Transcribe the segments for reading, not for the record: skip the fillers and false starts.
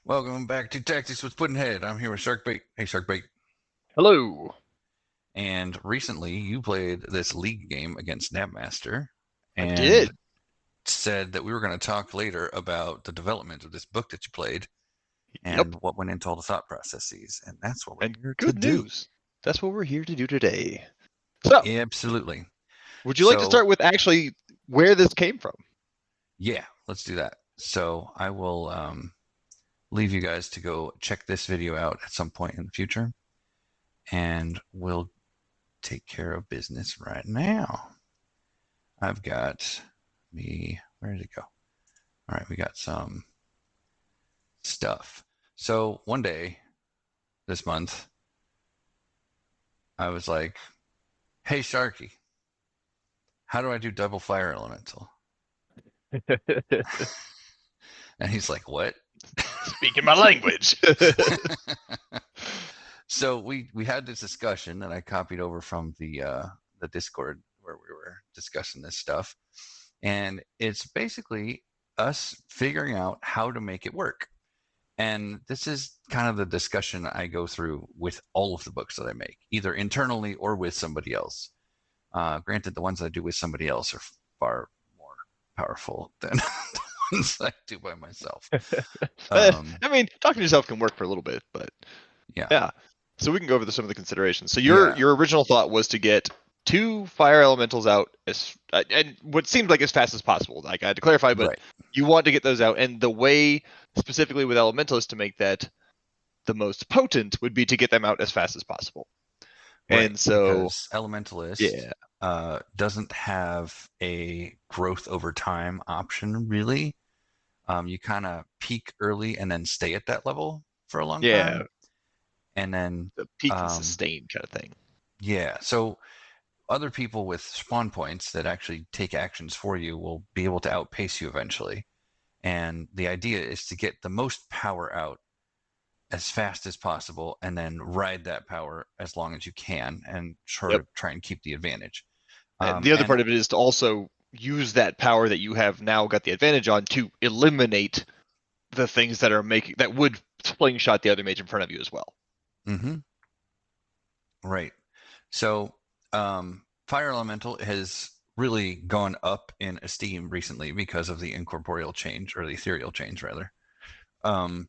Welcome back to Tactics with Puddnhead. I'm here with Sharkbait. Hey, Sharkbait. Hello. And recently, you played this league game against Snapmaster, I and did. said that we were going to talk later about the development of this book that you played and Yep. what went into all the thought processes. And that's what we're And here to good do. news. That's what we're here to do today. So, Absolutely. would you like to So, start with actually where this came from? yeah, let's do that. So, I will leave you guys to go check this video out at some point in the future, and we'll take care of business right now. I've got where did it go? All right, we got some stuff. So one day this month, I was like, hey, Sharky, how do I do double fire elemental? And he's like, what? Speaking my language. So we had this discussion, and I copied over from the Discord where we were discussing this stuff, and it's basically us figuring out how to make it work. And this is kind of the discussion I go through with all of the books that I make, either internally or with somebody else. Granted, the ones I do with somebody else are far more powerful than the ones I do by myself. I mean, talking to yourself can work for a little bit, but Yeah, yeah. So we can go over some of the considerations. So your yeah, your original thought was to get two fire elementals out as and what seemed like as fast as possible. Like I had to clarify, but right, you want to get those out, and the way specifically with elementalists to make that the most potent would be to get them out as fast as possible. right. And so, Because Elementalist yeah, doesn't have a growth over time option, really. You kind of peak early and then stay at that level for a long yeah, time. And then, the peak and um, sustain kind of thing. yeah, so other people with spawn points that actually take actions for you will be able to outpace you eventually. And the idea is to get the most power out as fast as possible and then ride that power as long as you can and sort Yep. of try and keep the advantage. And the other And part of it is to also use that power that you have now got the advantage on to eliminate the things that are making that would slingshot the other mage in front of you as well. mm-hmm, right. So Fire Elemental has really gone up in esteem recently because of the incorporeal change, or the ethereal change, rather. Um,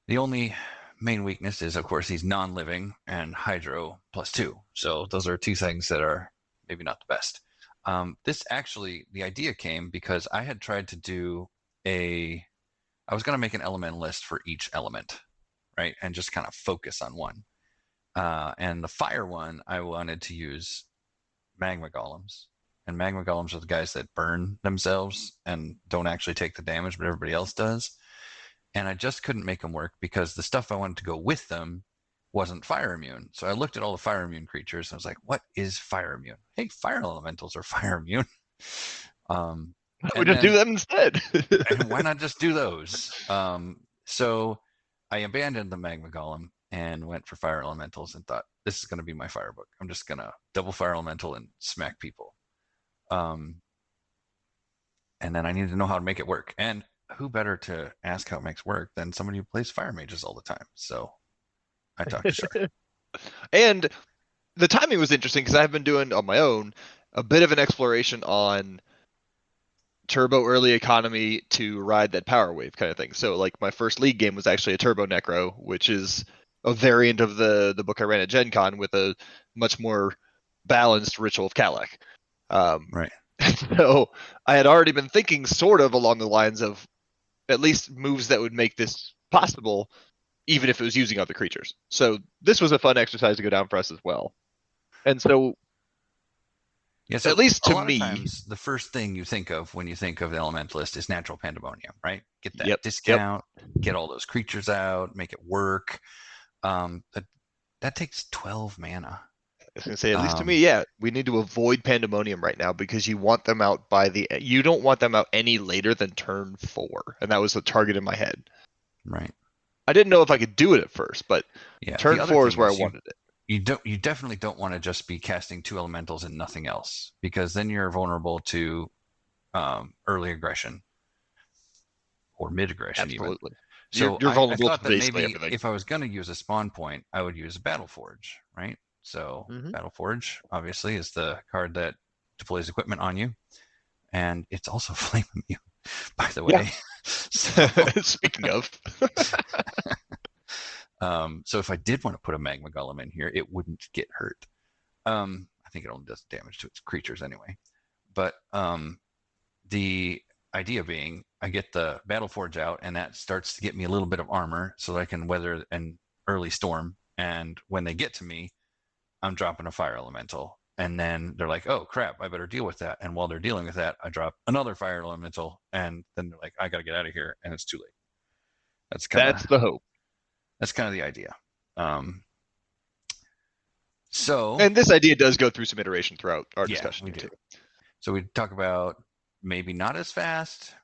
The only main weakness is, of course, he's non-living and hydro +2. So those are two things that are maybe not the best. This actually, the idea came because I had tried to do a, I was going to make an element list for each element, right? And just kind of focus on one. And the fire one, I wanted to use magma golems. And magma golems are the guys that burn themselves and don't actually take the damage, but everybody else does. And I just couldn't make them work because the stuff I wanted to go with them wasn't fire immune. So I looked at all the fire immune creatures and I was like, what is fire immune? Hey, fire elementals are fire immune. Um, We and just do then them instead. and why not just do those? So I abandoned the magma golem and went for fire elementals and thought this is going to be my fire book. I'm just going to double fire elemental and smack people. Um, and then I needed to know how to make it work. And who better to ask how it makes work than somebody who plays fire mages all the time? So I talked to Shark. And the timing was interesting because I've been doing on my own a bit of an exploration on turbo early economy to ride that power wave kind of thing. So like my first league game was actually a turbo necro, which is a variant of the book I ran at Gen Con with a much more balanced ritual of Kalak. Um, Right. so I had already been thinking sort of along the lines of at least moves that would make this possible, even if it was using other creatures. So this was a fun exercise to go down for us as well. And so, Yeah. at So least a to lot of me, times the first thing you think of when you think of the elementalist is natural pandemonium, right? Get that yep, yep. discount, get all those creatures out, make it work. That takes 12 mana. I was gonna say, at least to me, Um, yeah, we need to avoid Pandemonium right now because you want them out by you don't want them out any later than turn 4, and that was the target in my head. right. I didn't know if I could do it at first, but Yeah. The turn other 4 thing is where I is wanted it. you definitely don't want to just be casting two elementals and nothing else, because then you're vulnerable to early aggression. or mid aggression even. Absolutely. So You're I vulnerable to thought that basically maybe everything. if I was going to use a spawn point, I would use Battle Forge, right? So Hmm. Battle Forge obviously is the card that deploys equipment on you, and it's also flame immune, by the Yeah. way. So, Speaking of, so if I did want to put a Magma Golem in here, it wouldn't get hurt. I think it only does damage to its creatures anyway. But the idea being, I get the Battle Forge out, and that starts to get me a little bit of armor so that I can weather an early storm. And when they get to me, I'm dropping a fire elemental. And then they're like, oh crap, I better deal with that. And while they're dealing with that, I drop another fire elemental. And then they're like, I got to get out of here. And it's too late. That's kind of that's the hope. the idea. Um, so And this idea does go through some iteration throughout our yeah, discussion we here do. too. So we talk about maybe not as fast.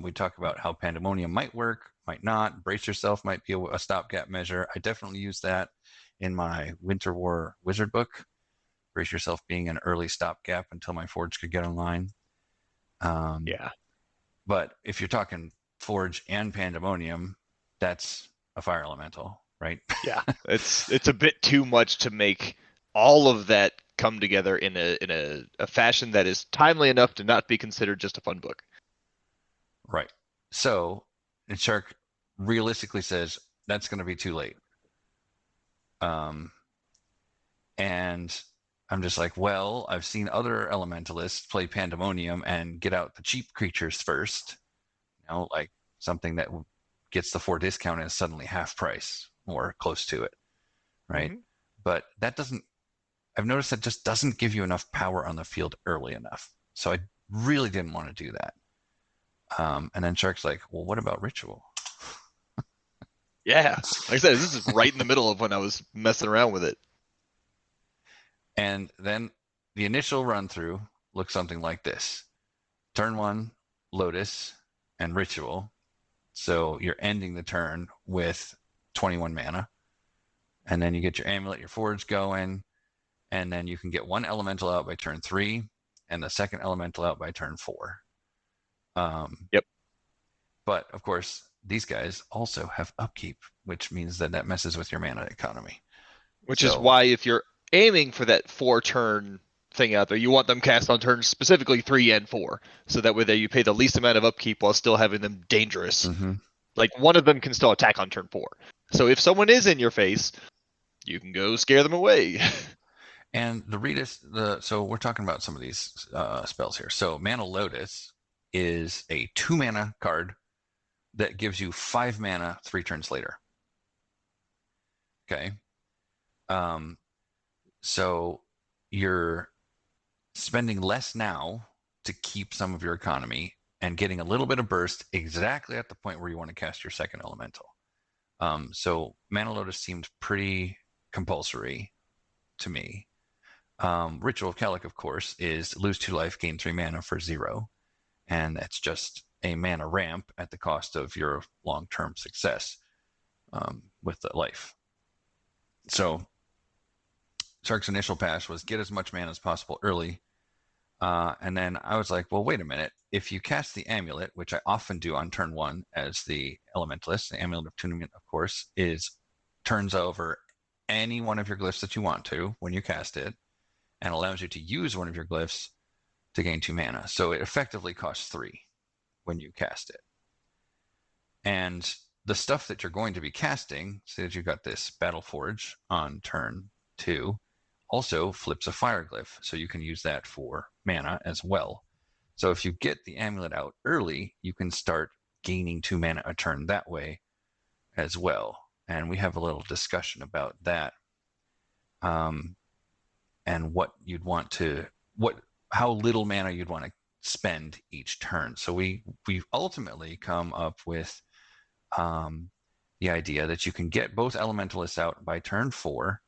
We talk about how pandemonium might work, might not. Brace yourself might be a stopgap measure. I definitely use that in my Winter War Wizard book. Brace yourself being an early stopgap until my forge could get online. Um, Yeah. but if you're talking forge and pandemonium, that's a fire elemental, right? Yeah. It's a bit too much to make all of that come together in a fashion that is timely enough to not be considered just a fun book. Right. So, and Shark realistically says that's going to be too late. Um, and I'm just like, well, I've seen other elementalists play Pandemonium and get out the cheap creatures first, like something that gets the 4 discount and is suddenly half price or close to it, right? Hmm. But that doesn't, I've noticed that just doesn't give you enough power on the field early enough. So I really didn't want to do that. And then Shark's like, well, what about Ritual? Yeah. Like I said, this is right in the middle of when I was messing around with it. And then the initial run through looks something like this: turn 1, Lotus and Ritual. So you're ending the turn with 21 mana. And then you get your Amulet, your Forge going. And then you can get one Elemental out by turn 3 and the second Elemental out by turn 4. Um, Yep. but of course, these guys also have upkeep, which means that messes with your mana economy. Which is So, why if you're aiming for that 4 turn thing out there, you want them cast on turns specifically 3 and 4, so that way you pay the least amount of upkeep while still having them dangerous. mm-hmm. Like one of them can still attack on turn 4. So if someone is in your face, you can go scare them away. And so we're talking about some of these spells here. So Mana Lotus is a 2 mana card that gives you 5 mana 3 turns later. Okay. Um, so you're spending less now to keep some of your economy and getting a little bit of burst exactly at the point where you want to cast your second elemental. So Mana Lotus seemed pretty compulsory to me. Ritual of Calic, of course, is lose 2 life, gain 3 mana for 0. And that's just a mana ramp at the cost of your long-term success with the life. So Shark's initial pass was get as much mana as possible early. And then I was like, well, wait a minute. If you cast the Amulet, which I often do on turn 1 as the Elementalist, the Amulet of Attunement, of course, turns over any one of your glyphs that you want to when you cast it and allows you to use one of your glyphs to gain 2 mana. So it effectively costs 3 when you cast it. And the stuff that you're going to be casting, say that you've got this Battle Forge on turn 2, also flips a fire glyph. So you can use that for mana as well. So if you get the amulet out early, you can start gaining 2 mana a turn that way as well. And we have a little discussion about that. And what you'd want to how little mana you'd want to spend each turn. So we ultimately come up with the idea that you can get both elementalists out by turn 4,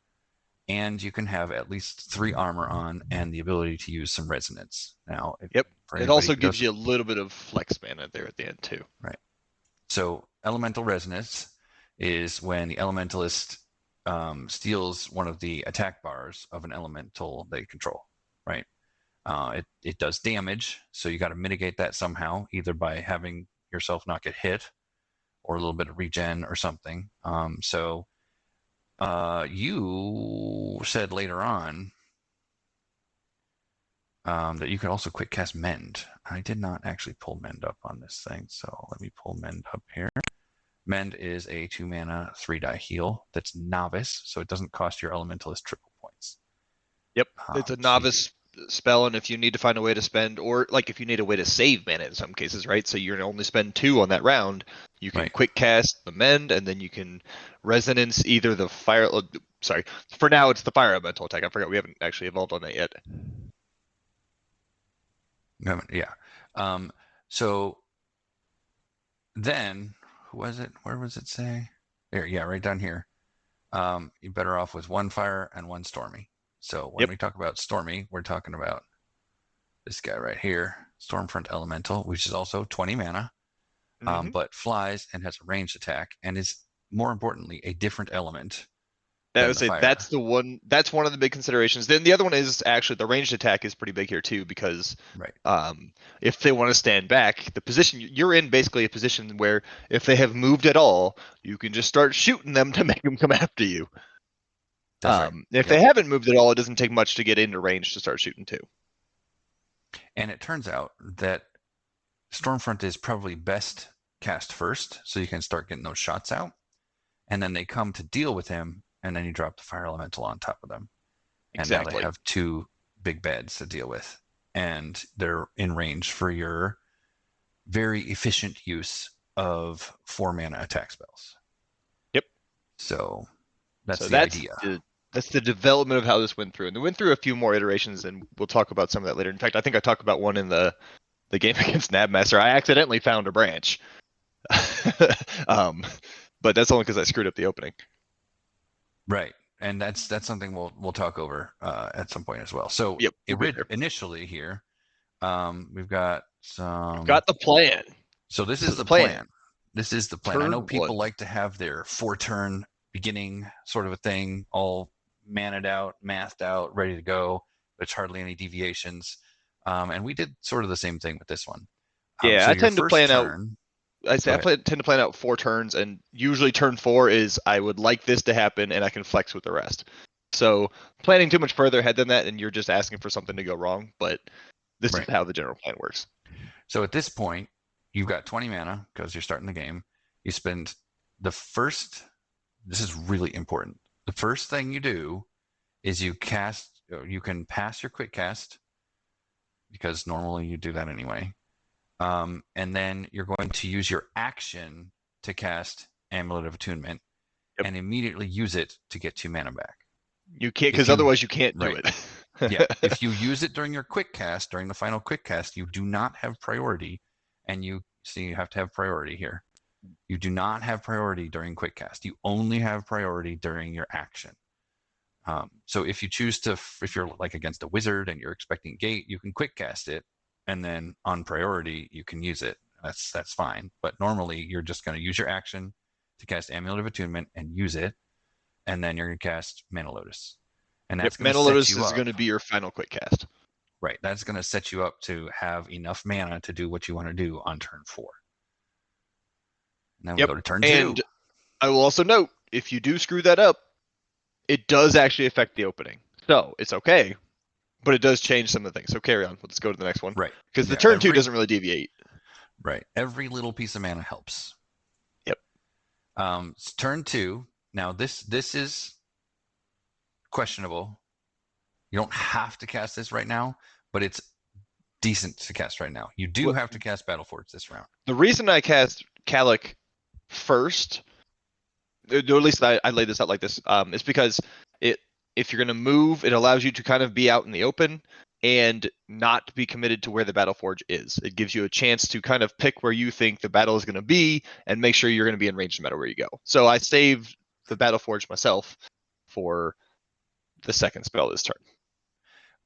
and you can have at least 3 armor on and the ability to use some resonance. Now, Yep. for It anybody also who gives doesn't, you a little bit of flex mana there at the end too. right? So elemental resonance is when the elementalist steals one of the attack bars of an elemental they control, right? It does damage, so you got to mitigate that somehow, either by having yourself not get hit, or a little bit of regen or something. So you said later on that you could also quick cast Mend. I did not actually pull Mend up on this thing, so let me pull Mend up here. Mend is a 2 mana, 3-die heal that's novice, so it doesn't cost your elementalist triple points. Yep, it's a novice spell, and if you need to find a way to spend, or like if you need a way to save mana in some cases, right? So you're gonna only spend 2 on that round. You can quick cast the Mend, and then you can resonance either the fire. Sorry, for now it's the fire elemental attack. I forgot we haven't actually evolved on that yet. Yeah. So then, who was it? Where was it say? There, yeah, right down here. You're better off with 1 fire and 1 stormy. So when we talk about stormy, we're talking about this guy right here, Stormfront Elemental, which is also 20 mana, but flies and has a ranged attack, and is more importantly a different element. I would say that's the one. That's one of the big considerations. Then the other one is actually the ranged attack is pretty big here too, because if they want to stand back, the position you're in basically a position where if they have moved at all, you can just start shooting them to make them come after you. If they haven't moved at all, it doesn't take much to get into range to start shooting too. And it turns out that Stormfront is probably best cast first, so you can start getting those shots out, and then they come to deal with him. And then you drop the fire elemental on top of them. And now they have 2 big beds to deal with. And they're in range for your very efficient use of 4 mana attack spells. Yep. So that's the idea. That's the development of how this went through. And they went through a few more iterations, and we'll talk about some of that later. In fact, I think I talked about one in the game against Nabmaster. I accidentally found a branch. But that's only because I screwed up the opening. Right, and that's something we'll talk over at some point as well. So initially here, we've got some. We've got the plan. So this is the plan. This is the plan. I know people like to have their 4-turn beginning sort of a thing, all maned out, mathed out, ready to go. There's hardly any deviations, and we did sort of the same thing with this one. So I tend to plan out. I tend to plan out 4 turns, and usually turn 4 is I would like this to happen, and I can flex with the rest. So planning too much further ahead than that, and you're just asking for something to go wrong. But this is how the general plan works. So at this point, you've got 20 mana because you're starting the game. You spend the first. This is really important. The first thing you do is you cast. You can pass your quick cast because normally you do that anyway. And then you're going to use your action to cast Amulet of Attunement and immediately use it to get 2 mana back. You can't, because otherwise you can't do it. If you use it during your quick cast, during the final quick cast, you do not have priority, and you have to have priority here. You do not have priority during quick cast. You only have priority during your action. So if you choose to, if you're like against a wizard and you're expecting gate, you can quick cast it. And then on priority, you can use it. That's fine. But normally, you're just going to use your action to cast Amulet of Attunement and use it, and then you're going to cast Mana Lotus. And that's Mana Lotus is going to be your final quick cast. Right. That's going to set you up to have enough mana to do what you want to do on turn 4. And then we go to turn 2. And I will also note, if you do screw that up, it does actually affect the opening. So it's okay. But it does change some of the things. So carry on. Let's go to the next one. Right. Because the turn 2 doesn't really deviate. Right. Every little piece of mana helps. Yep. Turn 2. Now this is questionable. You don't have to cast this right now, but it's decent to cast right now. You do have to cast Battleforge this round. The reason I cast Kalik first, or at least I laid this out like this, is because if you're going to move, it allows you to kind of be out in the open and not be committed to where the Battleforge is. It gives you a chance to kind of pick where you think the battle is going to be and make sure you're going to be in range no matter where you go. So I saved the Battleforge myself for the second spell this turn.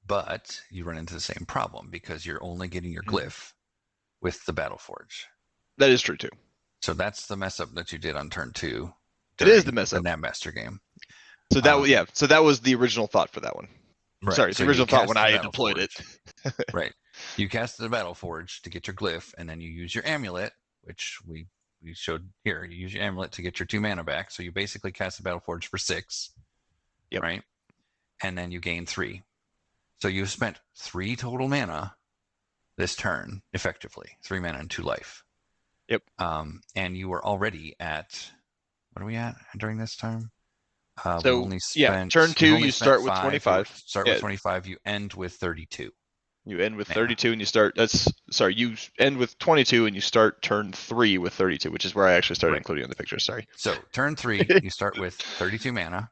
But you run into the same problem because you're only getting your glyph with the Battleforge. That is true too. So that's the mess up that you did on turn 2. It is the mess up. The Nabmaster game. So that so that was the original thought for that one. Right. Sorry, the original thought when I deployed it. Right. You cast the Battleforge to get your glyph, and then you use your amulet, which we showed here. You use your amulet to get your 2 mana back. So you basically cast the Battle Forge for 6, Yep. right? And then you gain 3. So you've spent 3 total mana this turn, effectively. 3 mana and 2 life. Yep. And you were already at, what are we at during this time? So we've only spent, turn 2, you spent start with 5. 25. Start with 25. You end with 32. You end with mana. 32 and you start. You end with 22 and you start turn 3 with 32, which is where I actually started including on the picture. Sorry. So turn 3, you start with 32 mana.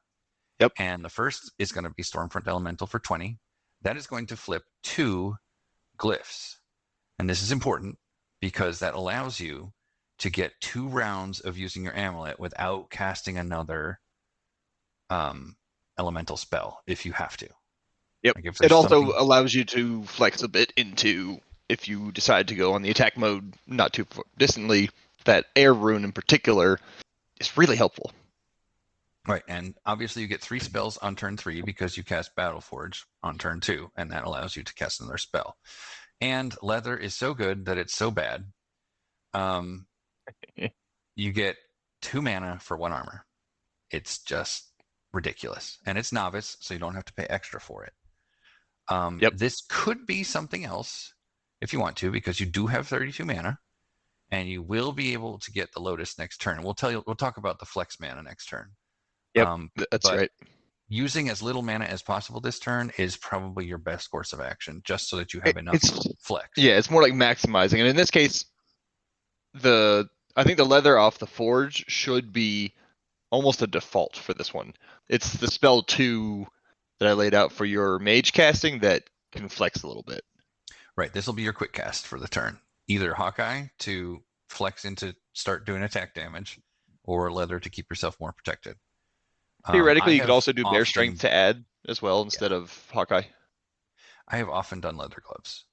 Yep. And the first is going to be Stormfront Elemental for 20. That is going to flip 2 glyphs. And this is important because that allows you to get 2 rounds of using your amulet without casting another elemental spell if you have to. Yep. Like if It also something... allows you to flex a bit into, if you decide to go on the attack mode not too distantly, that air rune in particular is really helpful. Right, and obviously you get 3 spells on turn 3 because you cast Battle Forge on turn 2, and that allows you to cast another spell. And leather is so good that it's so bad. You get 2 mana for 1 armor. It's just ridiculous. And it's novice, so you don't have to pay extra for it. Yep. This could be something else if you want to, because you do have 32 mana, and you will be able to get the Lotus next turn. We'll talk about the flex mana next turn. Yep, that's right. Using as little mana as possible this turn is probably your best course of action, just so that you have enough flex. Yeah, it's more like maximizing. And in this case, I think the leather off the forge should be almost a default for this one. It's the spell 2 that I laid out for your mage casting that can flex a little bit. Right, this will be your quick cast for the turn. Either Hawkeye to flex into start doing attack damage, or leather to keep yourself more protected. Theoretically, you could also do bear strength to add as well instead of Hawkeye. I have often done leather gloves.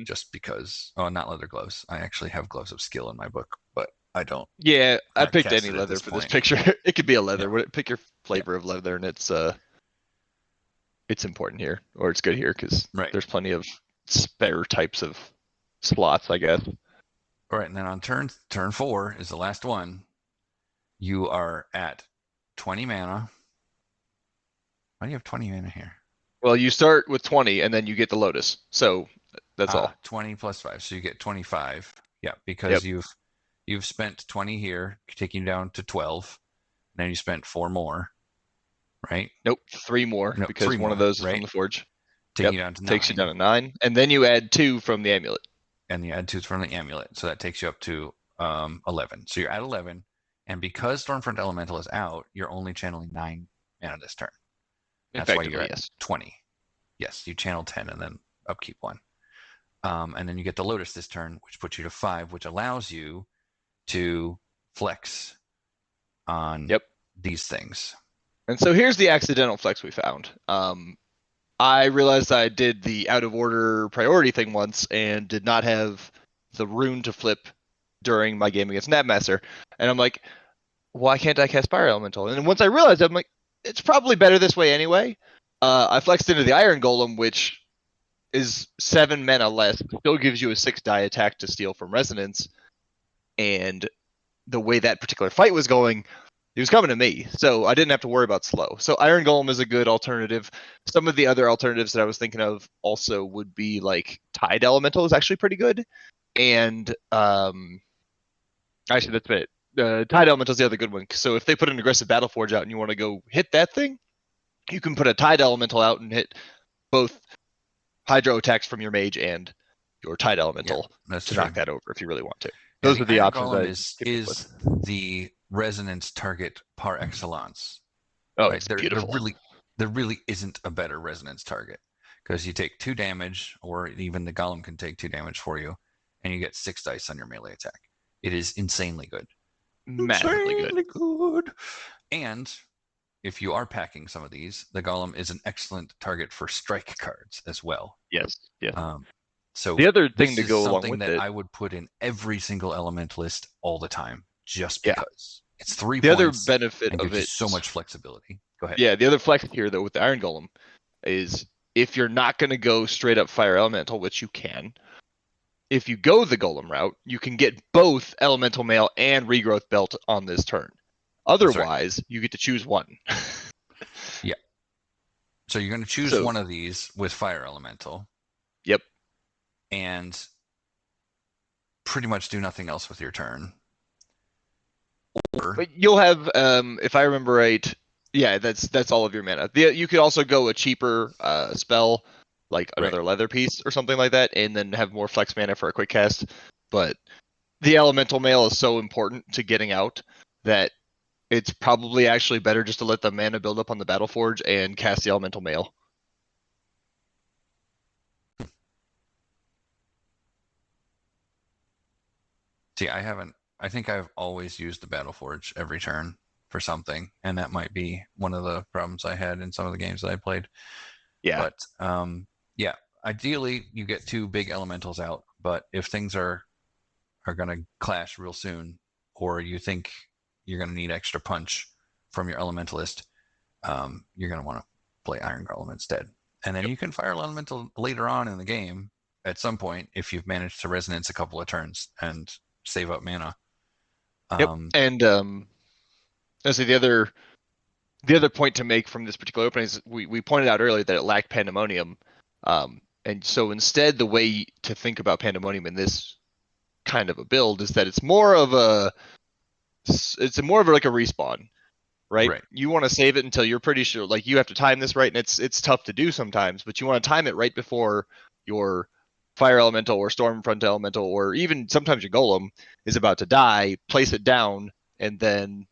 Just because, not leather gloves. I actually have gloves of skill in my book, but I don't. Yeah, I picked any leather for this picture. It could be a leather. Yeah. Pick your flavor of leather, and it's important here, or it's good here because there's plenty of spare types of slots, I guess. All right, and then on turn 4 is the last one. You are at 20 mana. Why do you have 20 mana here? Well, you start with 20, and then you get the Lotus. So that's all. 20 plus 5, so you get 25. Yeah, because you've spent 20 here, taking you down to 12. And then you spent 4 more, right? Nope, 3 more because 3 one of those is from the forge. Taking you down to 9. Takes you down to 9, and then you add 2 from the amulet. And you add 2 from the amulet, so that takes you up to 11. So you're at 11, and because Stormfront Elemental is out, you're only channeling 9 mana this turn. That's why you're at 20. Yes, you channel 10 and then upkeep 1. And then you get the Lotus this turn, which puts you to 5, which allows you to flex on these things. And so here's the accidental flex we found. I realized I did the out of order priority thing once and did not have the rune to flip during my game against Napmaster. And I'm like, why can't I cast Fire Elemental? And once I realized it, I'm like, it's probably better this way anyway. I flexed into the Iron Golem, which is 7 mana less, still gives you a 6 die attack to steal from Resonance. And the way that particular fight was going, he was coming to me, so I didn't have to worry about slow. So Iron Golem is a good alternative. Some of the other alternatives that I was thinking of also would be like Tide Elemental is actually pretty good. And actually, that's it. Tide Elemental is the other good one. So if they put an aggressive Battle Forge out and you want to go hit that thing, you can put a Tide Elemental out and hit both Hydro attacks from your mage and your Tide Elemental to knock that over if you really want to. Those are the options. Golem is the resonance target par excellence. Oh, right? It's beautiful. There really isn't a better resonance target because you take 2 damage, or even the golem can take 2 damage for you, and you get 6 dice on your melee attack. It is insanely good. Massively good. And if you are packing some of these, the golem is an excellent target for strike cards as well. Yes. So the other thing to go along with that I would put in every single elementalist all the time, just because it's 3 the points. The other benefit and of gives it you so much flexibility. Go ahead. Yeah, the other flex here though with the Iron Golem is if you're not going to go straight up Fire Elemental, which you can, if you go the golem route, you can get both elemental mail and regrowth belt on this turn. That's right. Otherwise, you get to choose one. Yeah. So you're going to choose So, one of these with Fire Elemental yep. and pretty much do nothing else with your turn. Or, But you'll have, if I remember right, yeah, that's all of your mana. You could also go a cheaper spell, like right, another leather piece or something like that, and then have more flex mana for a quick cast. But the elemental mail is so important to getting out that it's probably actually better just to let the mana build up on the battle forge and cast the elemental mail. see, I think I've always used the Battle Forge every turn for something, and that might be one of the problems I had in some of the games that I played. Yeah. But yeah, ideally you get two big elementals out, but if things are going to clash real soon, or you think you're going to need extra punch from your elementalist, you're going to want to play Iron Golem instead. And then Yep. you can fire elemental later on in the game at some point if you've managed to resonance a couple of turns and save up mana. Yep. Um, And I say the other point to make from this particular opening is we pointed out earlier that it lacked Pandemonium. And so instead, the way to think about Pandemonium in this kind of a build is that it's more of like a respawn, right? right, You want to save it until you're pretty sure, like you have to time this right, and it's tough to do sometimes, but you want to time it right before your fire elemental or storm front elemental or even sometimes your golem is about to die, place it down, and then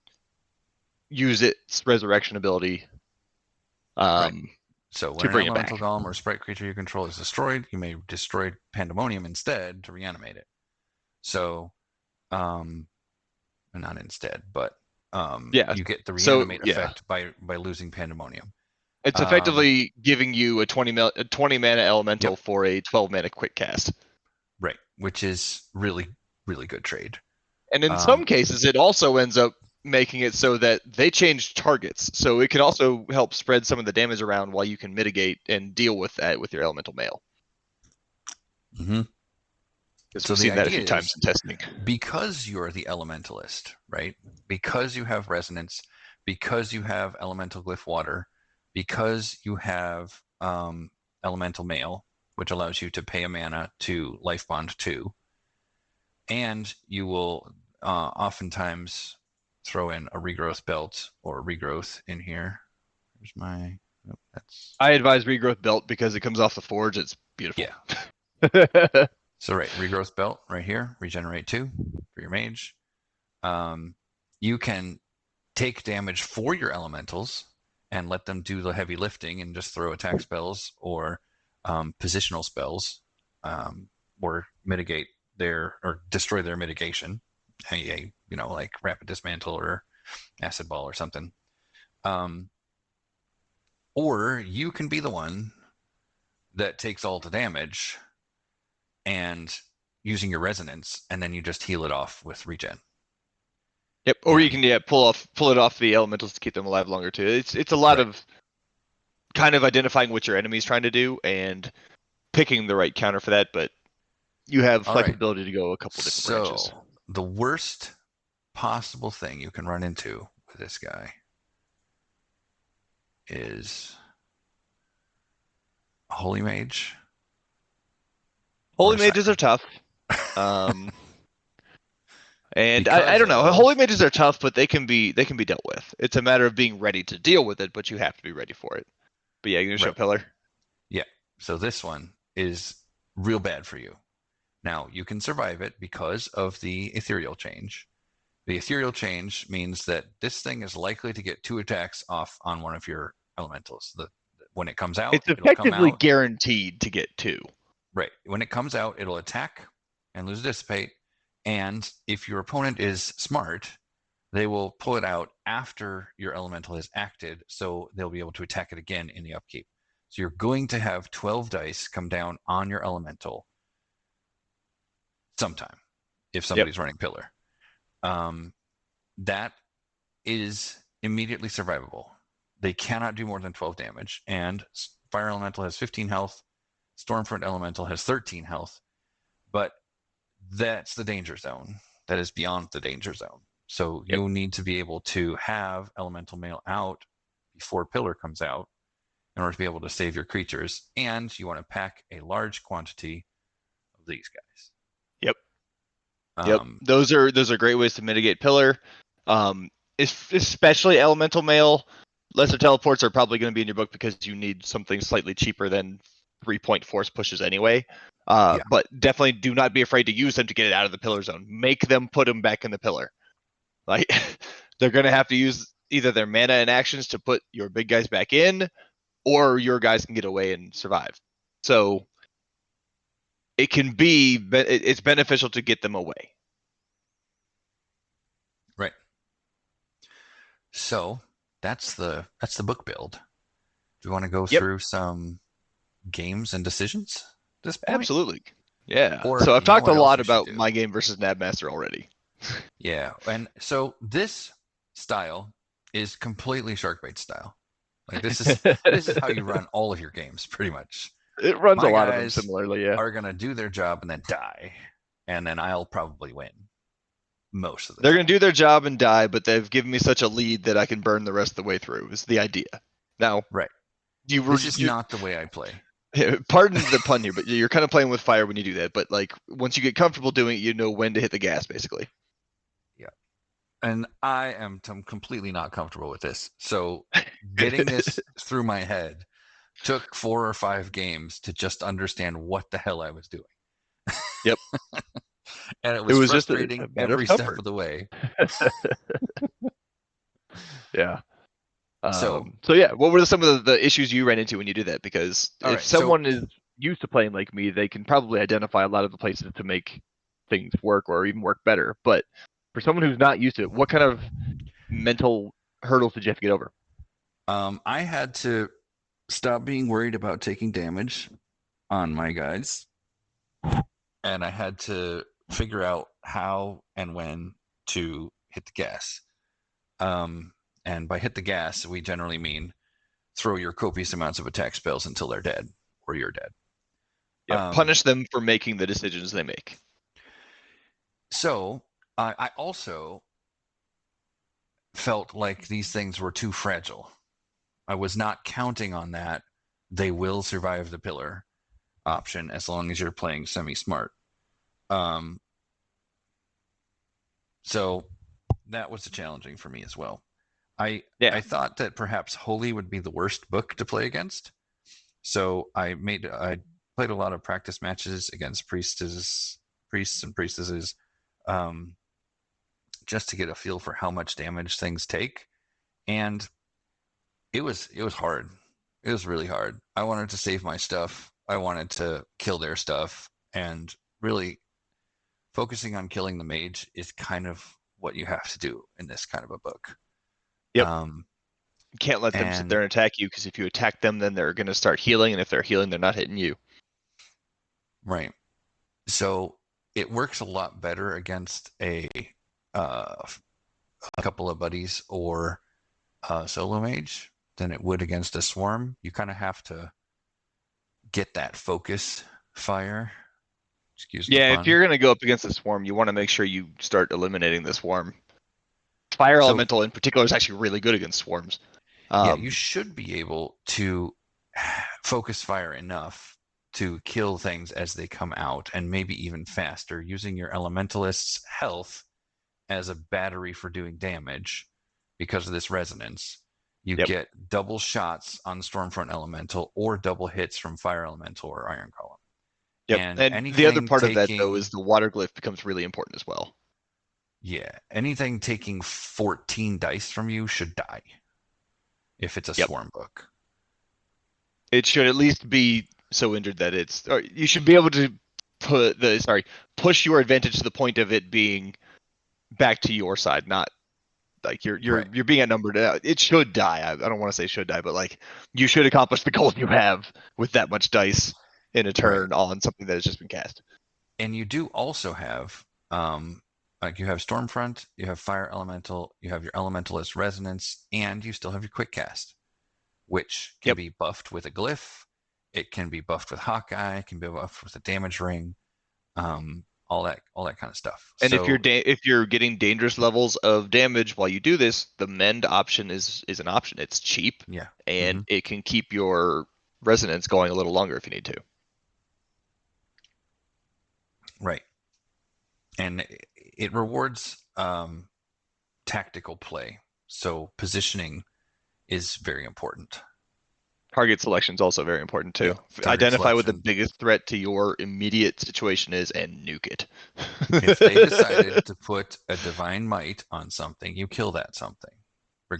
use its resurrection ability right. um, So when to an bring it elemental back. golem or sprite creature you control is destroyed, you may destroy Pandemonium instead to reanimate it. So, um, not instead, but Yeah. you get the So reanimate yeah, effect by losing Pandemonium. it's Um, effectively giving you a 20 mana yep, elemental for a 12 mana quick cast. right, which is really good trade. And in some Um, cases, it also ends up making it so that they change targets. So it can also help spread some of the damage around while you can mitigate and deal with that with your elemental mail. mhm. Because So we've the seen that a idea few times is in testing. because you're the elementalist, right? Because you have resonance, because you have elemental glyph water, because you have elemental mail, which allows you to pay a mana to life bond 2, and you will oftentimes throw in a regrowth belt or a regrowth in here. There's my, oh, that's, I advise regrowth belt because it comes off the forge. It's beautiful. yeah. So right, regrowth belt right here, regenerate 2 for your mage. Um, you can take damage for your elementals and let them do the heavy lifting and just throw attack spells or positional spells, or mitigate their or destroy their mitigation. Like rapid dismantle or acid ball or something. Um, or you can be the one that takes all the damage and using your resonance, and then you just heal it off with regen. Yep. Or you And can pull it off the elementals to keep them alive longer too. It's a lot right, of kind of identifying what your enemy's trying to do and picking the right counter for that, but you have all right. flexibility to go a couple different branches. So the worst possible thing you can run into with this guy is a holy mage or Holy a mages are siren. tough. Um, and I Because don't know. of Holy mages are tough, but they can be dealt with. It's a matter of being ready to deal with it, but you have to be ready for it. But yeah, you're gonna show right, pillar. yeah. So this one is real bad for you. Now you can survive it because of the ethereal change. The ethereal change means that this thing is likely to get 2 attacks off on one of your elementals. When it comes out, It's it'll come effectively out. guaranteed to get two. Right. When it comes out, it'll attack and lose dissipate. And if your opponent is smart, they will pull it out after your elemental has acted, so they'll be able to attack it again in the upkeep. So you're going to have 12 dice come down on your elemental sometime if Yep. somebody's running pillar. Um, that is immediately survivable. They cannot do more than 12 damage, and Fire Elemental has 15 health, Stormfront Elemental has 13 health, but that's the danger zone. That is beyond the danger zone. So Yep. you'll need to be able to have elemental mail out before pillar comes out in order to be able to save your creatures, and you want to pack a large quantity of these guys. Yep. Yep. Um, Those are great ways to mitigate pillar. Um, especially elemental mail. Lesser teleports are probably going to be in your book because you need something slightly cheaper than 3-point force pushes anyway. yeah, But definitely do not be afraid to use them to get it out of the pillar zone. Make them put them back in the pillar. Like they're going to have to use either their mana and actions to put your big guys back in, or your guys can get away and survive. So it can be it's beneficial to get them away. right. So that's the book build. Do you want to go Yep, through some games and decisions at this point? absolutely. Yeah. Or So I've you know talked a what else lot we should about do? my game versus Nabmaster already. Yeah, and so this style is completely Sharkbait style. Like this is how you run all of your games, pretty much. It runs a My lot of them guys similarly, yeah. are gonna do their job and then die, and then I'll probably win most of the They're going to time. do their job and die, but they've given me such a lead that I can burn the rest of the way through. Is the idea. Now, Right. you were This is you, not the way I play. pardon the pun here, but you're kind of playing with fire when you do that. But like once you get comfortable doing it, you know when to hit the gas, basically. Yeah. And I am completely not comfortable with this. So getting this through my head took 4 or 5 games to just understand what the hell I was doing. Yep. And it It was was just a frustrating matter of every step comfort. of the way. Yeah. So, So yeah, what were some of the issues you ran into when you did that? Because all if right. So, someone is used to playing like me, they can probably identify a lot of the places to make things work or even work better. But for someone who's not used to it, what kind of mental hurdles did you have to get over? I had to stop being worried about taking damage on my guys, and I had to figure out how and when to hit the gas. Um, and by hit the gas, we generally mean throw your copious amounts of attack spells until they're dead or you're dead. Yep. Um, Punish them for making the decisions they make. so I also felt like these things were too fragile. I was not counting on that. They will survive the pillar option as long as you're playing semi smart. Um, so that was challenging for me as well. I Yeah. I thought that perhaps Holy would be the worst book to play against. So I played a lot of practice matches against priests and priestesses, um, just to get a feel for how much damage things take. And it was hard. It was really hard. I wanted to save my stuff. I wanted to kill their stuff, and really focusing on killing the mage is kind of what you have to do in this kind of a book. Yep. Um, You can't let them sit and there and attack you because if you attack them, then they're going to start healing, and if they're healing, they're not hitting you. right, so it works a lot better against uh, a couple of buddies or a solo mage than it would against a swarm. You kind of have to get that focus fire. Excuse the Yeah, if pun. you're going to go up against the swarm, you want to make sure you start eliminating the swarm. Fire So elemental in particular is actually really good against swarms. yeah, you Um, should be able to focus fire enough to kill things as they come out, and maybe even faster, using your elementalist's health as a battery for doing damage because of this resonance. You yep. get double shots on Stormfront Elemental or double hits from Fire Elemental or Iron Column. Yep. And And the other anything part of that though is taking, the water glyph becomes really important as well. yeah, anything taking 14 dice from you should die if it's a Yep. swarm book. It should at least be so injured that it's or you should be able to push your advantage to the point of it being back to your side, not like you're Right. you're you're being outnumbered. It should die. I don't want to say should die, but like you should accomplish the goals you have with that much dice in a Right. turn on something that has just been cast. And you do also have, like you have Stormfront, you have Fire Elemental, you have your Elementalist Resonance, and you still have your Quick Cast, which can Yep. be buffed with a glyph. It can be buffed with Hawkeye. It can be buffed with a damage ring. Um, all that kind of stuff. And So if you're getting dangerous levels of damage while you do this, the mend option is an option. It's cheap yeah, and hmm it can keep your resonance going a little longer if you need to. right, and it rewards tactical play. So positioning is very important. Target selection is also very important Yeah, too. target Identify what the selection. biggest threat to your immediate situation is and nuke If they it. decided to put a divine might on something, you kill that something,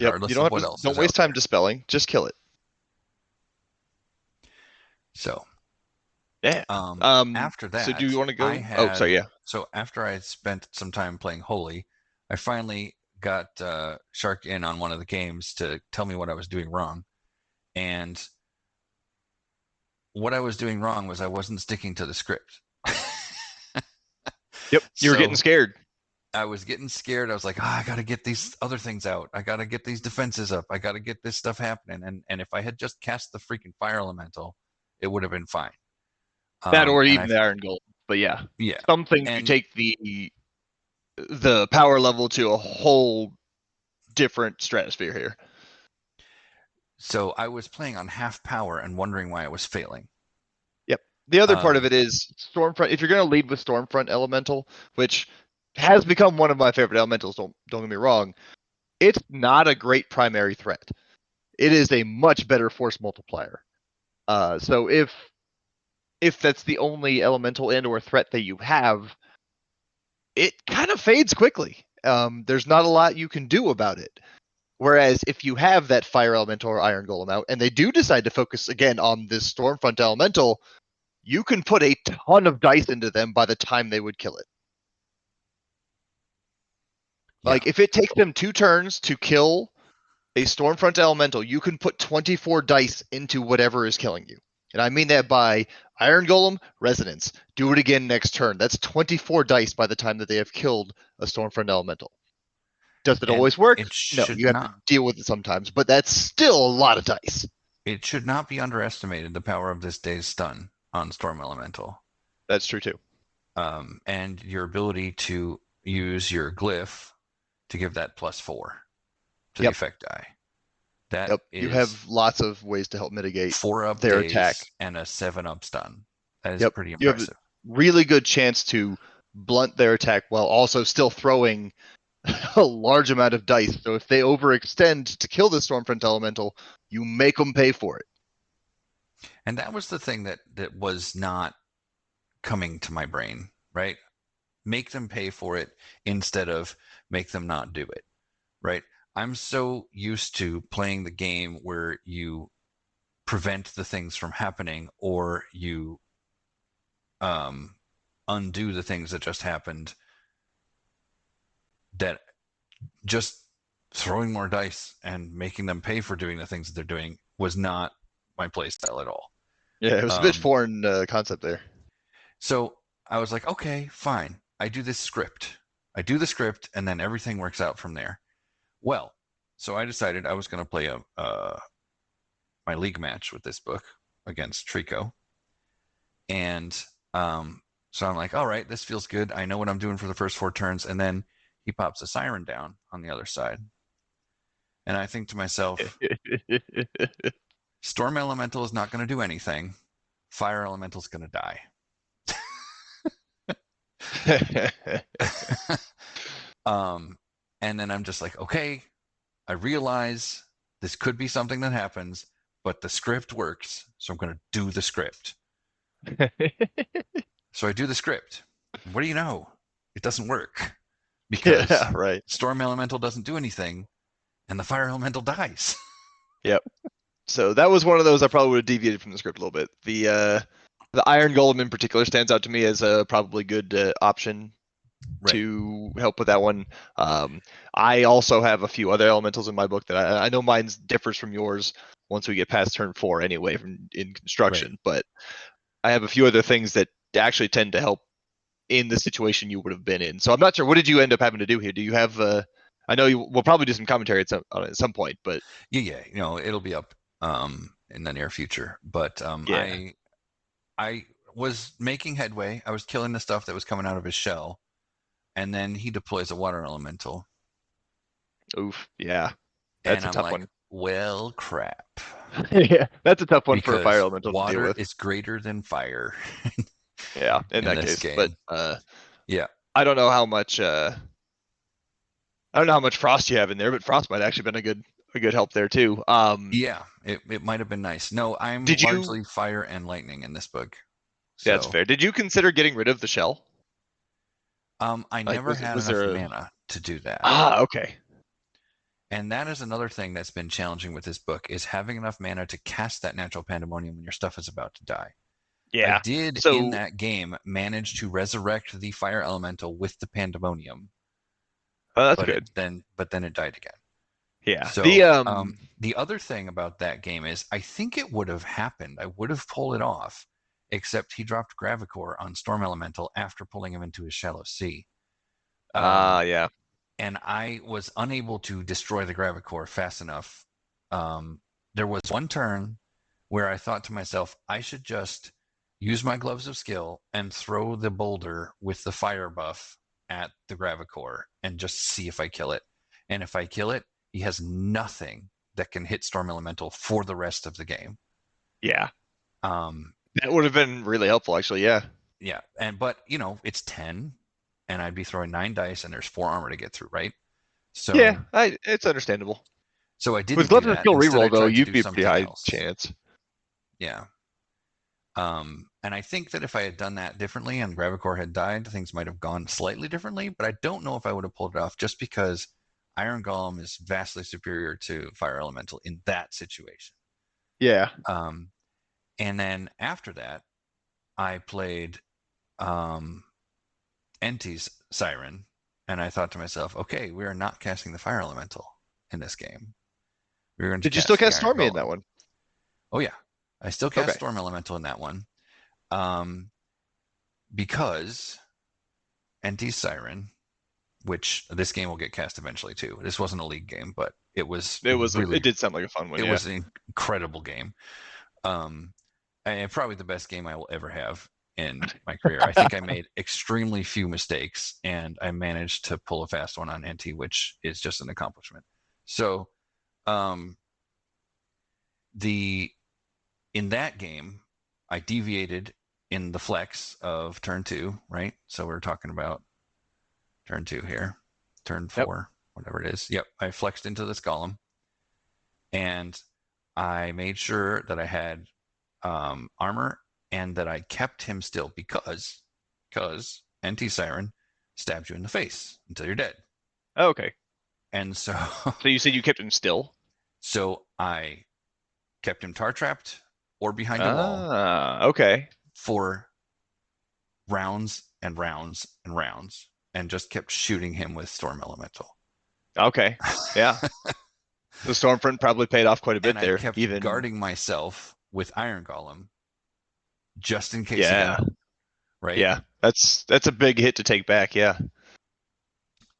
Yep, you regardless don't of have what to else don't is waste out time there. dispelling, just kill it. So Yeah. after So do you that, want to I go? Oh, had sorry, yeah. so after I spent some time playing Holy, I finally got Shark in on one of the games to tell me what I was doing wrong. And what I was doing wrong was I wasn't sticking to the script. Yep, you were getting So scared. I was getting scared. I was like, I got to get these other things out. I got to get these defenses up. I got to get this stuff happening. And if I had just cast the freaking fire elemental, it would have been fine. That or And even I the Iron Golem. But yeah, yeah, some things you and take the power level to a whole different stratosphere here. so I was playing on half power and wondering why I was failing. Yep. The other part of Um, it is Stormfront. If you're going to lead with Stormfront Elemental, which has become one of my favorite elementals, don't get me wrong, it's not a great primary threat. It is a much better force multiplier. So if that's the only elemental and or threat that you have, it kind of fades quickly. There's not a lot you can do about it. Whereas if you have that fire elemental or iron golem out, and they do decide to focus again on this stormfront elemental, you can put a ton of dice into them by the time they would kill it. yeah, Like if it takes them 2 turns to kill a stormfront elemental, you can put 24 dice into whatever is killing you. And I mean that by Iron Golem, Resonance. Do it again next turn. That's 24 dice by the time that they have killed a Stormfront Elemental. Does it and always work? it No, should you have to not. deal with it sometimes, but that's still a lot of dice. It should not be underestimated the power of this day's stun on Storm Elemental, That's true too. and your ability to use your glyph to give that +4 to the Yep. effect die. That Yep. You is have lots of ways to help mitigate 4 up their attack. days and a 7 up stun. That is Yep. pretty You have a impressive. really good chance to blunt their attack while also still throwing a large amount of dice. So if they overextend to kill the Stormfront Elemental, you make them pay for it. And that was the thing that was not coming to my brain, right? Make them pay for it instead of make them not do it, right? I'm so used to playing the game where you prevent the things from happening or you um, undo the things that just happened, that just throwing more dice and making them pay for doing the things that they're doing was not my play style at all. Yeah, it was a bit Um, foreign concept there. so I was like, okay, fine. I do this script. I do the script, and then everything works out from there. Well, so I decided I was going to play my league match with this book against Trico, and so I'm like, all right, this feels good. I know what I'm doing for the first 4 turns, and then he pops a siren down on the other side, and I think to myself, Storm Elemental is not going to do anything. Fire Elemental is going to die. um, and then I'm just like, okay, I realize this could be something that happens, but the script works, so I'm going to do the script. So I do the script. What do you know? It doesn't work because Yeah, right. Storm Elemental doesn't do anything, and the Fire Elemental dies. Yep. So that was one of those I probably would have deviated from the script a little bit. The Iron Golem in particular stands out to me as a probably good option Right, to help with that one. I also have a few other elementals in my book that I know mine differs from yours once we get past turn 4 anyway in right. construction, but I have a few other things that actually tend to help in the situation you would have been in. So I'm not sure. What did you end up having to do here? Do you have? I know you will probably do some commentary at some point, but Yeah, yeah. It'll be up in the near future. But yeah, I was making headway. I was killing the stuff that was coming out of his shell, and then he deploys a water elemental, Oof. Yeah. and That's a I'm tough like, one. well, crap, Yeah, that's a tough one for a fire because elemental to deal water with. is greater than fire Yeah, in in that this case. But game. Yeah, I don't know how much I don't know how much frost you have in there, but frost might actually been a good help there too. yeah, it might have been nice. No, I'm Did you largely fire and lightning in this book, That's so fair. Did you consider getting rid of the shell? I Like never had was enough there a mana to do that. okay. And that is another thing that's been challenging with this book is having enough mana to cast that natural pandemonium when your stuff is about to die. I Yeah. did in So that game manage to resurrect the fire elemental with the pandemonium, that's but good. then it died again. Yeah. The So the other thing about that game is I think it would have happened. I would have pulled it off, except he dropped Gravicore on Storm Elemental after pulling him into his shallow sea. Um, yeah. and I was unable to destroy the Gravicore fast enough. There was one turn where I thought to myself, I should just use my gloves of skill and throw the boulder with the fire buff at the Gravicore and just see if I kill it. And if I kill it, he has nothing that can hit Storm Elemental for the rest of the game. Yeah. Um, That would have been really helpful actually, yeah. yeah, but it's 10, and I'd be throwing 9 dice, and there's 4 armor to get through, right? Yeah, So it's understandable. I With didn't do gloves of that. skill Instead, I reroll though, tried to you'd do be a pretty something high else. chance. Yeah. And I think that if I had done that differently and Gravicore had died, things might have gone slightly differently, but I don't know if I would have pulled it off just because Iron Golem is vastly superior to Fire Elemental in that situation. Yeah. Um, and then after that, I played um, Enti's Siren, and I thought to myself, okay, we are not casting the Fire Elemental in this game. We're going to Did you still cast the cast Iron Stormy in that Golem. one? Oh, yeah. I still cast Okay. Storm Elemental in that one um, because Enti's Siren, which this game will get cast eventually too. This wasn't a league game, but It did sound like a fun one, it yeah. was an incredible game. Um, and probably the best game I will ever have in my career. I think I made extremely few mistakes, and I managed to pull a fast one on NT, which is just an accomplishment. So, um, the in that game, I deviated in the flex of turn 2, right? So we're talking about turn 2 here, turn Yep. 4, whatever it is. Yep, I flexed into this golem, and I made sure that I had armor and that I kept him still because NT Siren stabs you in the face until you're dead. Oh, okay. And so So you said you kept him still? so I kept him tar trapped or behind a wall Ah, okay. for rounds and rounds and rounds and just kept shooting him with Storm Elemental. Okay. Yeah. The Stormfront probably paid off quite a And bit I there. kept Even guarding myself with Iron Golem just in case he got yeah. up, right? Yeah. That's a big hit to take back, yeah.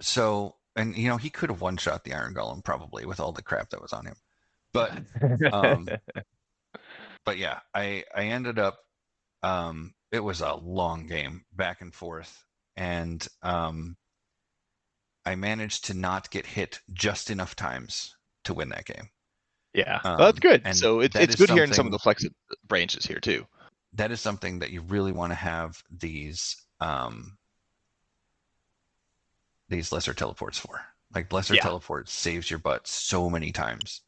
So, and he could have one shot the Iron Golem probably with all the crap that was on him. But um but yeah, I ended up it was a long game back and forth, and I managed to not get hit just enough times to win that game. Yeah. Well, that's good. And So it's good hearing some of the flex branches here too. that is something that you really want to have these lesser teleports for. Like lesser Yeah. teleport saves your butt so many times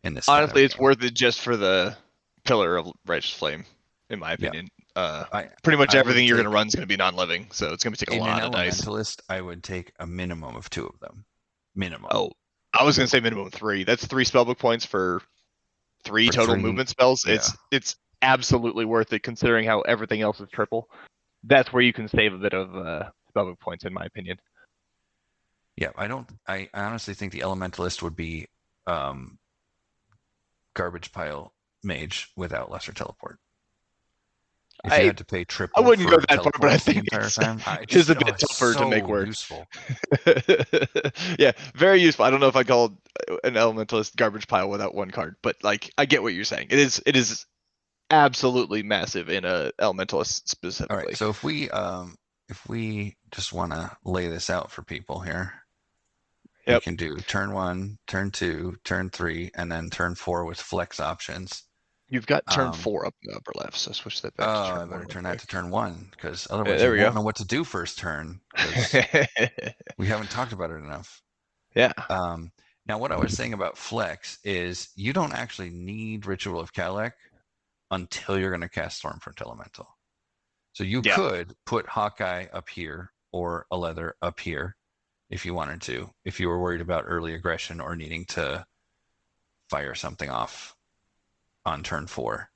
in this kind of Honestly, a it's game. worth it just for the Pillar of Righteous Flame, in my Yeah, opinion. I Pretty much I would everything you're gonna take run is gonna be non-living, so it's gonna take a in an lot of dice. elementalist. I would take a minimum of 2 of them, minimum. Oh, I was gonna say minimum 3. That's 3 spellbook points for 3 For total 3. movement spells. Yeah, It's absolutely worth it considering how everything else is triple. That's where you can save a bit of spellbook points, in my opinion. yeah. I honestly think the elementalist would be um, garbage pile mage without lesser teleport. If you I had to pay I triple wouldn't go for that far, but I teleports the think entire time, I it is a just bit it's tougher to make so work. useful. Yeah, very useful. I don't know if I call an elementalist garbage pile without one card, but like I get what you're saying. It is absolutely massive in a Elementalist All right, specifically. so if we just want to lay this out for people here, we Yep. can do turn 1, turn 2, turn 3, and then turn 4 with flex options. You've got turn Um, 4 up in the upper left, so switch that back to oh, turn I 1 better real turn that to quick. turn 1 because Yeah, otherwise there you we won't go. know what to do first turn because we haven't talked about it enough. Yeah. Um, Now, what I was saying about flex is you don't actually need Ritual of Kalak until you're going to cast Stormfront Elemental. So you Yeah. could put Hawkeye up here or a Leather up here if you wanted to, if you were worried about early aggression or needing to fire something off on turn 4.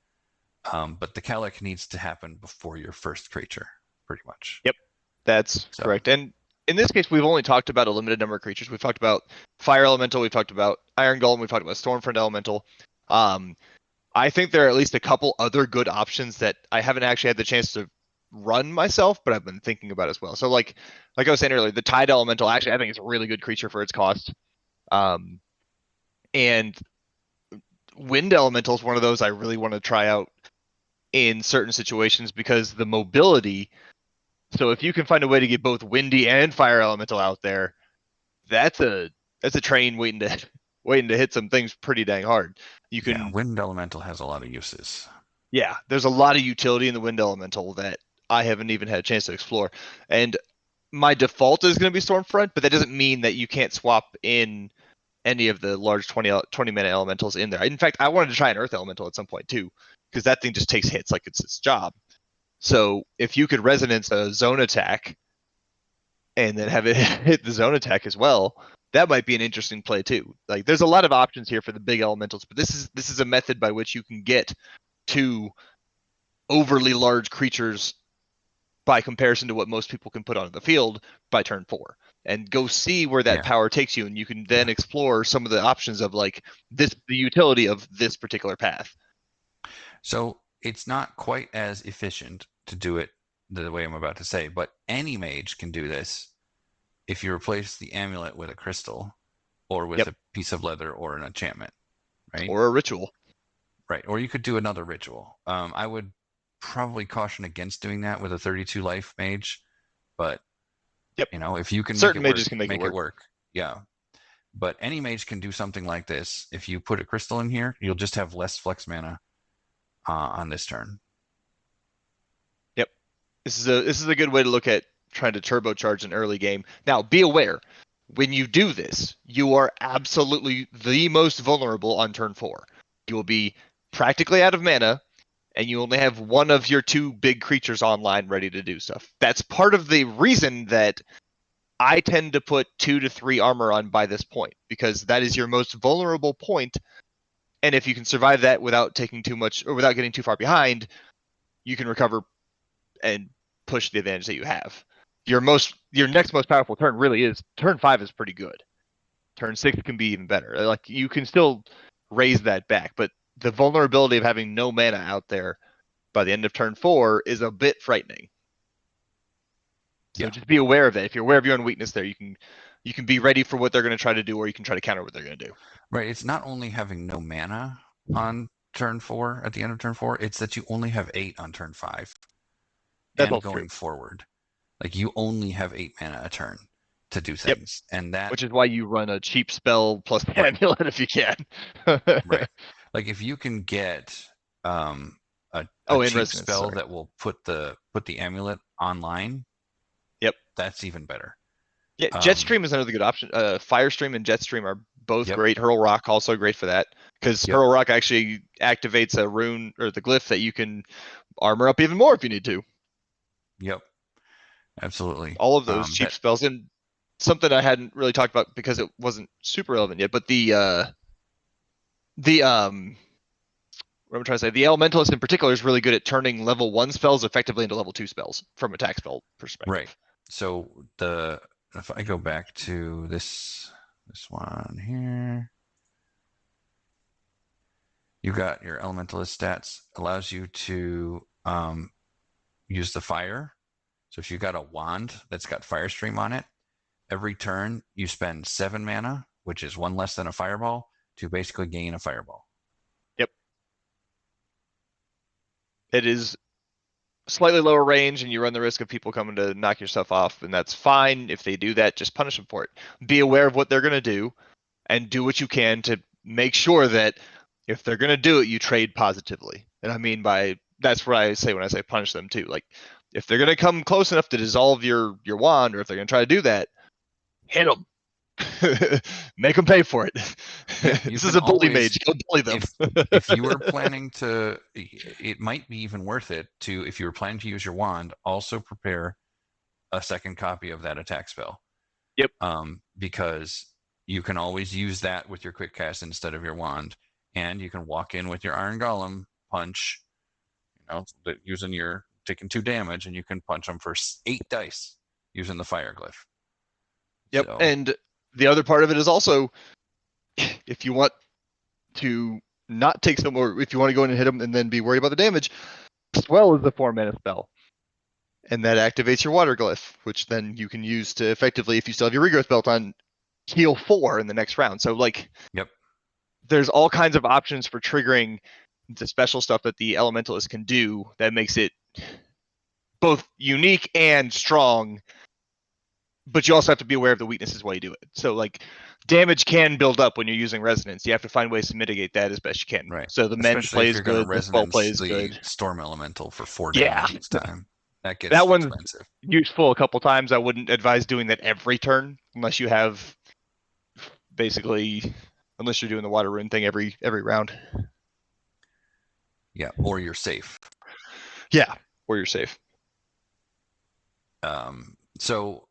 But the Kalak needs to happen before your first creature, pretty much. Yep. That's So, correct. And in this case, we've only talked about a limited number of creatures. We've talked about Fire Elemental, we've talked about Iron Golem, we've talked about Stormfront Elemental. Um, I think there are at least a couple other good options that I haven't actually had the chance to run myself, but I've been thinking about as well. So like I was saying earlier, the Tide Elemental actually I think is a really good creature for its cost. Um, and Wind Elemental is one of those I really want to try out in certain situations because the mobility. So if you can find a way to get both Windy and Fire Elemental out there, that's a train waiting to hit some things pretty dang hard. You yeah, can Wind Elemental has a lot of uses. Yeah, there's a lot of utility in the Wind Elemental that I haven't even had a chance to explore. And my default is going to be Stormfront, but that doesn't mean that you can't swap in any of the large 20 mana elementals in there. In fact, I wanted to try an Earth Elemental at some point too, because that thing just takes hits like it's its job. So if you could resonance a zone attack and then have it hit the zone attack as well, that might be an interesting play too. Like there's a lot of options here for the big elementals, but this is a method by which you can get to overly large creatures by comparison to what most people can put on the field by turn 4 and go see where that Yeah. power takes you, and you can then explore some of the options of like the utility of this particular path. So it's not quite as efficient to do it the way I'm about to say, but any mage can do this if you replace the amulet with a crystal or with Yep. a piece of leather or an enchantment, right? Or a ritual. Right. Or you could do another ritual. I would probably caution against doing that with a 32 life mage, but Yep. if you can make Certain it mages work, can make it make it work. work. Yeah. But any mage can do something like this. If you put a crystal in here, you'll just have less flex mana on this turn. Yep. This is a good way to look at trying to turbocharge an early game. Now, be aware, when you do this, you are absolutely the most vulnerable on turn 4. You will be practically out of mana, and you only have one of your two big creatures online ready to do stuff. That's part of the reason that I tend to put 2 to 3 armor on by this point, because that is your most vulnerable point, and if you can survive that without taking too much or without getting too far behind, you can recover and push the advantage that you have. Your next most powerful turn really is turn 5 is pretty good. Turn 6 can be even better. Like you can still raise that back, but the vulnerability of having no mana out there by the end of turn 4 is a bit frightening. So Yeah. just be aware of that. If you're aware of your own weakness there, you can be ready for what they're going to try to do, or you can try to counter what they're going to do. Right. It's not only having no mana on turn 4 at the end of turn 4, it's that you only have 8 on turn 5 That's and also true. going forward. Like you only have 8 mana a turn to do Yep. things. And that, Which is why you run a cheap spell plus the right, amulet if you can. right. Like if you can get um, a Oh, in cheap resonance. spell Sorry. that will put the amulet online, Yep. that's even better. Yeah, Um, Jetstream is another good option. Firestream and Jetstream are both yep, great. Hurl Rock also great for that because yep, Hurl Rock actually activates a rune or the glyph that you can armor up even more if you need to. yep, absolutely. All of those cheap That spells, and something I hadn't really talked about because it wasn't super relevant yet, but the what I'm trying to say, the Elementalist in particular is really good at turning level 1 spells effectively into level 2 spells from attack spell right. perspective. So if I go back to this one here, you got your elementalist stats allows you to use the fire. So if you got a wand that's got Firestream on it, every turn you spend 7 mana, which is one less than a fireball, to basically gain a fireball. Yep. It is slightly lower range, and you run the risk of people coming to knock your stuff off, and that's fine. If they do that, just punish them for it. Be aware of what they're going to do, and do what you can to make sure that if they're going to do it, you trade positively. And I mean by that's what I say when I say punish them too. Like if they're going to come close enough to dissolve your wand, or if they're going to try to do that, hit them. Make them pay for it. Yeah, you This is can a bully always, mage. Go bully them. if you were planning to, it might be even worth it to, if you were planning to use your wand, also prepare a second copy of that attack spell. Yep. Because you can always use that with your quick cast instead of your wand, and you can walk in with your Iron Golem punch, using your taking 2 damage, and you can punch them for 8 dice using the fire glyph. Yep. So, And the other part of it is also if you want to not take some, or if you want to go in and hit them and then be worried about the damage, Swell is the 4-mana spell. And that activates your water glyph, which then you can use to effectively, if you still have your regrowth belt on, heal 4 in the next round. So like, yep, there's all kinds of options for triggering the special stuff that the Elementalist can do that makes it both unique and strong. But you also have to be aware of the weaknesses while you do it. So like, damage can build up when you're using resonance. You have to find ways to mitigate that as best you can. right. So the mend Especially if plays you're going to good, the spell resonance plays the good. storm elemental for 4 Yeah, damage each time. That that gets one's expensive. useful a couple times. I wouldn't advise doing that every turn unless you have basically, unless you're doing the water rune thing every round. Yeah, or you're safe. Yeah, or you're safe. So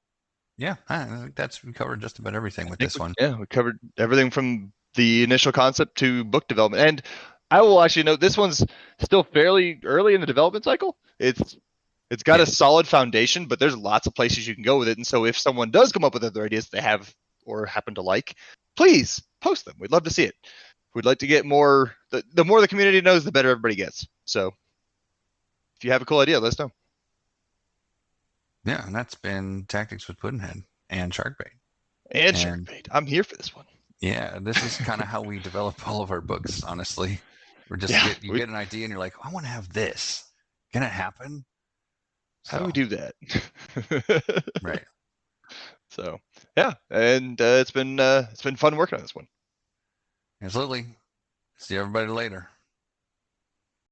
yeah, I think that's we covered just about everything I with think this one. we covered everything from the initial concept to book development. And I will actually note this one's still fairly early in the development cycle. It's got Yeah, a solid foundation, but there's lots of places you can go with it. And so if someone does come up with other ideas they have or happen to like, please post them. We'd love to see it. We'd like to get more. The more the community knows, the better everybody gets. So if you have a cool idea, let us know. yeah, and that's been Tactics with Puddnhead and Sharkbait. And And Sharkbait, I'm here for this one. yeah, this is kind of how we develop all of our books, honestly. We're just Yeah, you get an idea and you're like, I want to have this. Can it happen? how do we So, do that? right. So yeah, and it's been fun working on this one. Absolutely. See everybody later.